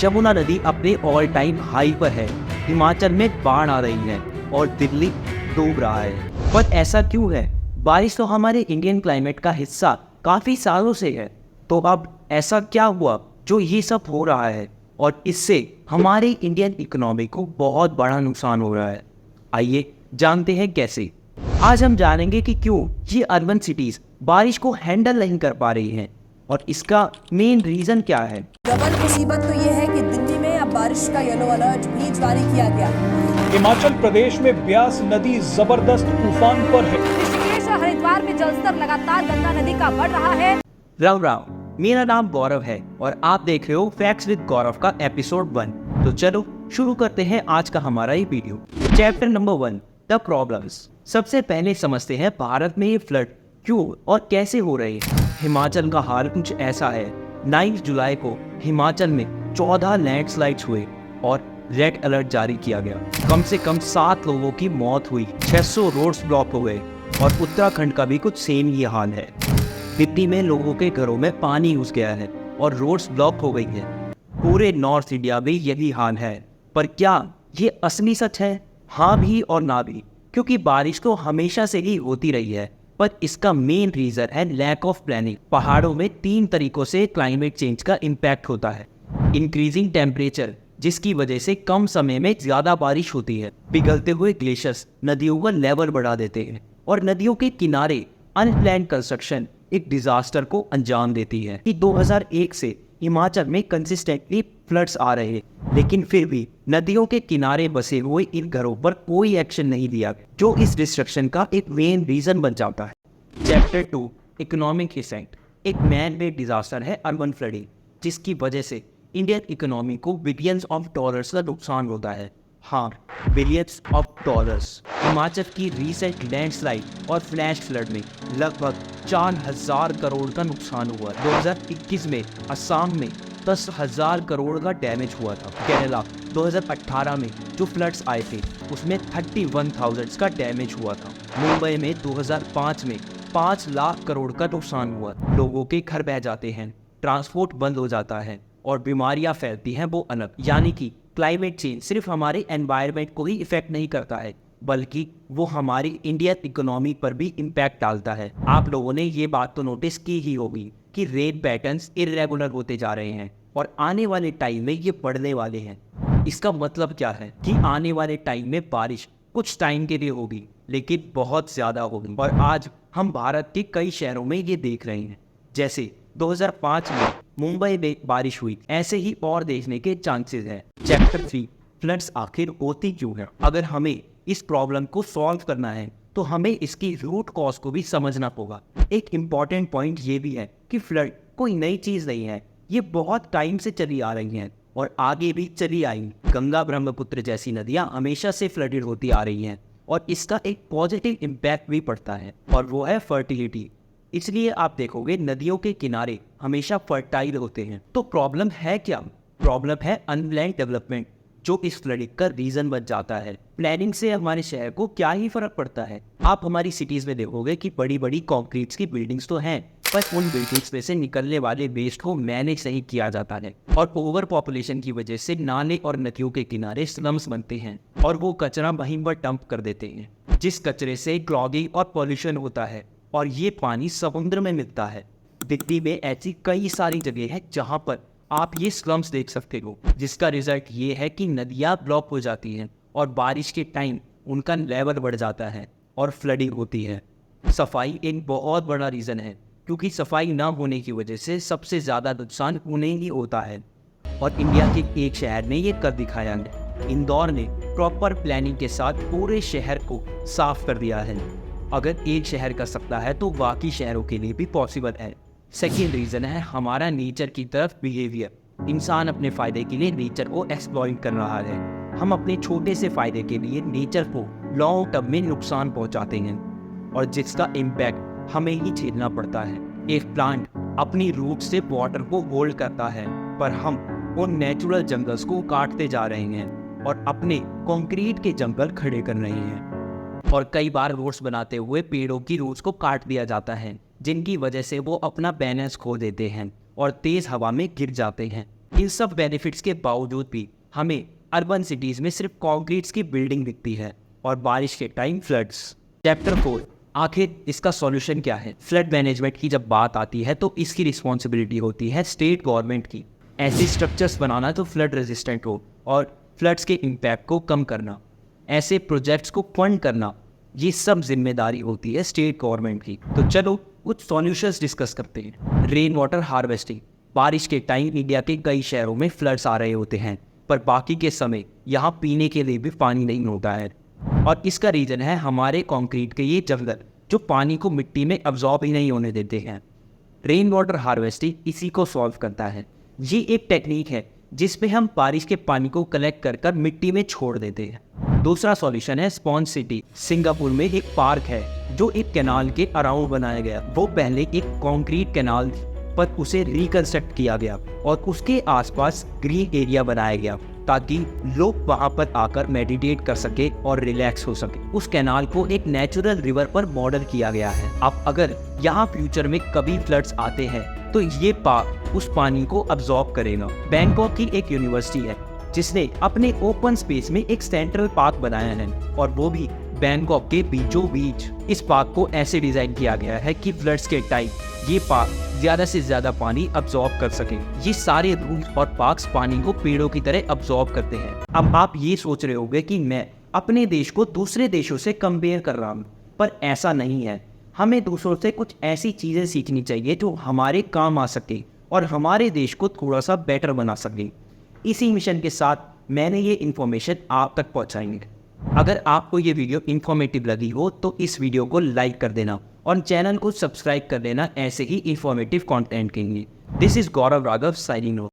यमुना नदी अपने all time high पर है, हिमाचल में बाढ़ आ रही है और दिल्ली डूब रहा है। पर ऐसा क्यों है? बारिश तो हमारे इंडियन क्लाइमेट का हिस्सा काफ़ी सालों से है, तो अब ऐसा क्या हुआ जो ये सब हो रहा है और इससे हमारे इंडियन इकोनॉमी को बहुत बड़ा नुकसान हो रहा है। आइए जानते हैं कैसे। आज हम जानेंगे कि क्यों ये अर्बन सिटीज़ बारिश को हैंडल नहीं कर पा रही हैं और इसका मेन रीज़न क्या है। डबल मुसीबत तो ये है कि दिल्ली में अब बारिश का येलो अलर्ट भी जारी किया गया। हिमाचल प्रदेश में ब्यास नदी जबरदस्त तूफान पर है। ऋषिकेश और हरिद्वार में जलस्तर लगातार गंगा नदी का बढ़ रहा है। राम राम, मेरा नाम गौरव है और आप देख रहे हो फैक्ट्स विद गौरव का एपिसोड 1। तो चलो शुरू करते हैं आज का हमारा ये video. Chapter number 1, the problems. सबसे पहले समझते हैं भारत में ये फ्लड क्यों और कैसे हो रहे हैं। हिमाचल का हाल कुछ ऐसा है। 9 जुलाई को हिमाचल में 14 लैंडस्लाइड्स हुए और रेड अलर्ट जारी किया गया। कम से कम 7 लोगों की मौत हुई, 600 रोड्स ब्लॉक हो गए और उत्तराखंड का भी कुछ सेम ही हाल है। दिल्ली में लोगों के घरों में पानी घुस गया है और रोड्स ब्लॉक हो गई है। पूरे नॉर्थ इंडिया में यही हाल है। पर क्या ये असली सच है? हाँ भी और ना भी, क्योंकि बारिश तो हमेशा से ही होती रही है, पर इसका मेन रीजन है लैक ऑफ प्लानिंग। पहाड़ों में 3 तरीकों से क्लाइमेट चेंज का इम्पैक्ट होता है। इंक्रीजिंग टेम्परेचर, जिसकी वजह से कम समय में ज्यादा बारिश होती है। पिघलते हुए ग्लेशियर्स नदियों का लेवल बढ़ा देते हैं और नदियों के किनारे अनप्लान्ड कंस्ट्रक्शन एक डिजास्टर को अंजाम देती है। कि 2001 से हिमाचल में कंसिस्टेंटली फ्लड्स आ रहे हैं, लेकिन फिर भी नदियों के किनारे बसे हुए इन घरों पर कोई एक्शन नहीं लिया गया, जो इस डिस्ट्रक्शन का एक मेन रीजन बन जाता है। Chapter 2, economic effect. एक मैन मेड डिजास्टर है अर्बन फ्लडिंग, जिसकी वजह से इंडियन इकोनॉमी को बिलियंस ऑफ डॉलर्स का नुकसान होता है। हाँ, बिलियंस ऑफ डॉलर्स। हिमाचल की रीसेंट लैंडस्लाइड और फ्लैश फ्लड में लगभग 4,000 करोड़ का नुकसान हुआ। 2021 में असम में 10,000 करोड़ का डैमेज हुआ था। केरला 2018 में जो फ्लड्स आए थे उसमें 31,000 का डैमेज हुआ था। मुंबई में 2005 में 5 लाख करोड़ का नुकसान हुआ। लोगों के घर बह जाते हैं, ट्रांसपोर्ट बंद हो जाता है और बीमारियां फैलती हैं वो अलग। यानी कि क्लाइमेट चेंज सिर्फ हमारे एनवायरनमेंट को ही इफेक्ट नहीं करता है, बल्कि वो हमारी इंडियन इकोनॉमी पर भी इम्पैक्ट डालता है। आप लोगों ने ये बात तो नोटिस की ही होगी कि रेन पैटर्न्स इरेगुलर होते जा रहे हैं और आने वाले टाइम में ये बढ़ने वाले हैं। इसका मतलब क्या है कि आने वाले टाइम में बारिश कुछ टाइम के लिए होगी, लेकिन बहुत ज़्यादा होगी। और आज हम भारत के कई शहरों में ये देख रहे हैं। जैसे 2005 में मुंबई में बारिश हुई, ऐसे ही और देखने के चांसेस हैं। चैप्टर 3, फ्लड्स आखिर होती क्यों है। अगर हमें इस प्रॉब्लम को सॉल्व करना है तो हमें इसकी रूट कॉज को भी समझना होगा। एक इम्पॉर्टेंट पॉइंट ये भी है कि फ्लड कोई नई चीज़ नहीं है, ये बहुत टाइम से चली आ रही हैं और आगे भी चली आएंगी। गंगा ब्रह्मपुत्र जैसी नदियाँ हमेशा से फ्लडेड होती आ रही हैं और इसका एक पॉजिटिव इम्पैक्ट भी पड़ता है और वो है फर्टिलिटी। इसलिए आप देखोगे नदियों के किनारे हमेशा फर्टाइल होते हैं। तो प्रॉब्लम है क्या? प्रॉब्लम है अनप्लान्ड डेवलपमेंट, जो इस फ्लडिंग का रीजन बन जाता है। प्लानिंग से हमारे शहर को क्या ही फर्क पड़ता है। आप हमारी सिटीज में देखोगे कि बड़ी बड़ी कंक्रीट्स की बिल्डिंग्स तो हैं, पर उन बिल्डिंग्स में से निकलने वाले वेस्ट को मैनेज नहीं किया जाता है और ओवर पॉपुलेशन की वजह से नाले और नदियों के किनारे स्लम्स बनते हैं और वो कचरा वहीं पर डंप कर देते हैं, जिस कचरे से क्लॉगिंग और पॉल्यूशन होता है और ये पानी समुद्र में मिलता है। दिल्ली में ऐसी कई सारी जगह है जहाँ पर आप ये स्लम्स देख सकते हो, जिसका रिजल्ट ये है कि नदियाँ ब्लॉक हो जाती हैं और बारिश के टाइम उनका लेवल बढ़ जाता है और फ्लडिंग होती है। सफाई एक बहुत बड़ा रीज़न है, क्योंकि सफाई ना होने की वजह से सबसे ज़्यादा नुकसान उन्हें ही होता है और इंडिया के एक शहर ने ये कर दिखाया है। इंदौर ने प्रॉपर प्लानिंग के साथ पूरे शहर को साफ कर दिया है। अगर एक शहर कर सकता है तो बाकी शहरों के लिए भी पॉसिबल है। सेकेंड रीज़न है हमारा नेचर की तरफ बिहेवियर। इंसान अपने फ़ायदे के लिए नेचर को एक्सप्लॉइट कर रहा है। हम अपने छोटे से फ़ायदे के लिए नेचर को लॉन्ग टर्म में नुकसान पहुंचाते हैं और जिसका इम्पैक्ट हमें ही झेलना पड़ता है। एक प्लांट अपनी रूट से वाटर को होल्ड करता है, पर हम उन नेचुरल जंगल्स को काटते जा रहे हैं और अपने कंक्रीट के जंगल खड़े कर रहे हैं। और कई बार रोड्स बनाते हुए पेड़ों की रूट्स को काट दिया जाता है, जिनकी वजह से वो अपना बैलेंस खो देते हैं और तेज हवा में गिर जाते हैं। इन सब बेनिफिट्स के बावजूद भी हमें अर्बन सिटीज़ में सिर्फ कॉन्क्रीट्स की बिल्डिंग दिखती है और बारिश के टाइम फ्लड्स। चैप्टर 4, आखिर इसका सॉल्यूशन क्या है? फ्लड मैनेजमेंट की जब बात आती है तो इसकी रिस्पॉन्सिबिलिटी होती है स्टेट गवर्नमेंट की। ऐसे स्ट्रक्चर्स बनाना जो फ्लड रेजिस्टेंट हो और फ्लड्स के इम्पैक्ट को कम करना, ऐसे प्रोजेक्ट्स को फंड करना, ये सब जिम्मेदारी होती है स्टेट गवर्नमेंट की। तो चलो कुछ सॉल्यूशंस डिस्कस करते हैं। Rain water harvesting. बारिश के टाइम इंडिया के कई शहरों में फ्लड्स आ रहे होते हैं, पर बाकी के समय यहाँ पीने के लिए भी पानी नहीं होता है, और इसका रीज़न है हमारे कंक्रीट के ये जंगल जो पानी को मिट्टी में अब्जॉर्ब ही नहीं होने देते हैं। रेन वाटर हार्वेस्टिंग इसी को सॉल्व करता है। ये एक टेक्निक है जिसमें हम बारिश के पानी को कलेक्ट कर कर मिट्टी में छोड़ देते हैं। दूसरा सॉल्यूशन है स्पॉन्ज सिटी। सिंगापुर में एक पार्क है जो एक कैनाल के अराउंड बनाया गया। वो पहले एक कंक्रीट कैनाल थी, पर उसे रिकंस्ट्रक्ट किया गया और उसके आसपास ग्रीन एरिया बनाया गया ताकि लोग वहां पर आकर मेडिटेट कर सके और रिलैक्स हो सके। उस कैनाल को एक नेचुरल रिवर पर मॉडल किया गया है। अब अगर यहाँ फ्यूचर में कभी फ्लड्स आते हैं तो ये पार्क उस पानी को अब्जॉर्ब करेगा। बैंकॉक की एक यूनिवर्सिटी है जिसने अपने ओपन स्पेस में एक सेंट्रल पार्क बनाया है, और वो भी बैंकॉक के बीचों बीच। इस पार्क को ऐसे डिजाइन किया गया है कि फ्लड्स के टाइम ये पार्क ज्यादा से ज्यादा पानी अब्जॉर्ब कर सके। ये सारे रूम्स और पार्क्स पानी को पेड़ों की तरह अब्जॉर्ब करते हैं। अब आप ये सोच रहे होंगे कि मैं अपने देश को दूसरे देशों से कंपेयर कर रहा हूँ, पर ऐसा नहीं है। हमें दूसरों से कुछ ऐसी चीजें सीखनी चाहिए जो हमारे काम आ सके और हमारे देश को थोड़ा सा बेटर बना सके। इसी मिशन के साथ मैंने ये इन्फॉर्मेशन आप तक पहुँचाएंगे। अगर आपको ये वीडियो इन्फॉर्मेटिव लगी हो तो इस वीडियो को लाइक कर देना और चैनल को सब्सक्राइब कर देना ऐसे ही इन्फॉर्मेटिव कंटेंट के लिए। This is Gaurav Raghav signing off.